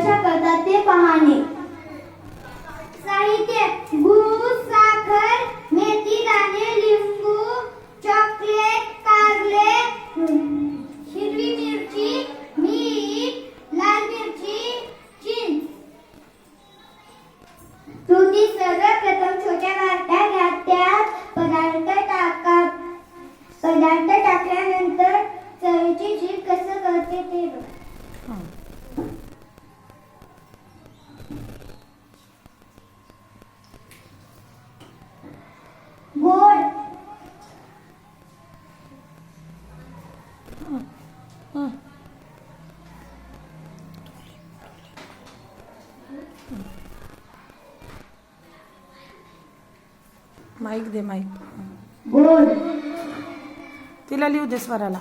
कशा करतात ते पाहणे. साहित्य: गूळ, साखर, मेथी दाणे, लिंबू, चॉकलेट, कारले, हिरवी मिरची, मीठ, लाल मिरची, चिंच. कृती: सर्वप्रथम छोट्या वाट्या घ्या, त्यात पदार्थ टाकल्यानंतर चवीची जीभ कसं करते ते बघ. गोड: माईक दे, माईक. गोड. तिला लिहू दे स्वराला.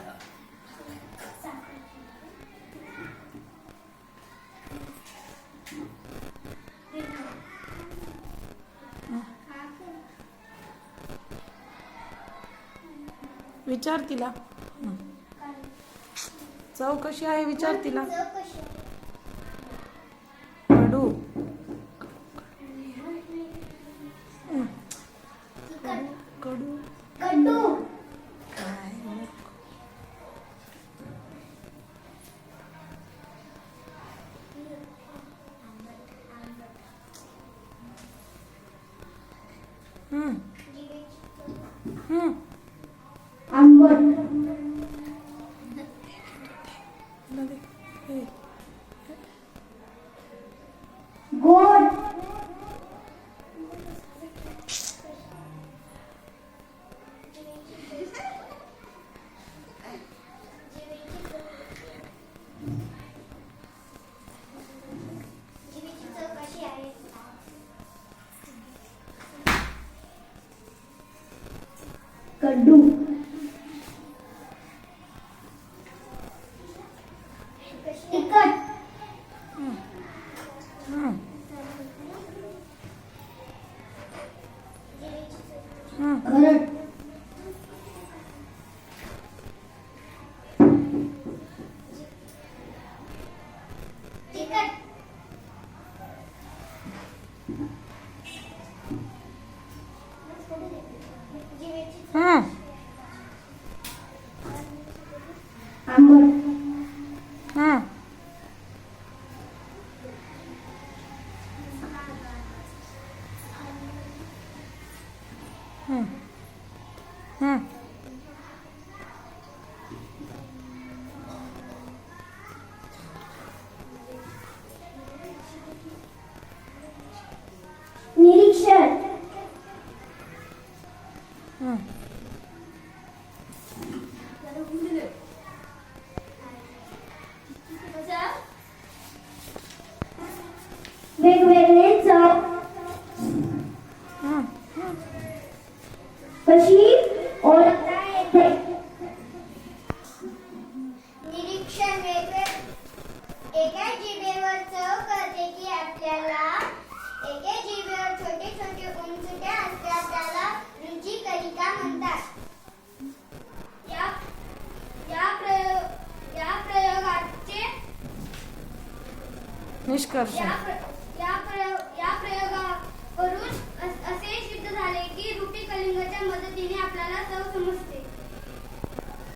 विचार तिला. चव कशी आहे विचार तिला. कडू. कडू. कडू. आंबट. गोड. कडू. तिखट. घरट. तिखट. आंबट. निरीक्षण. वेगवेगळे चव कशी ओळखता येते. निरीक्षण: एका जिभेवर चव कळते की आपल्याला. एका जिभेवर छोटे छोटे उंचुट्या असतात, त्याला रुचिकरिका म्हणतात. या प्रयोगाचे निष्कर्ष.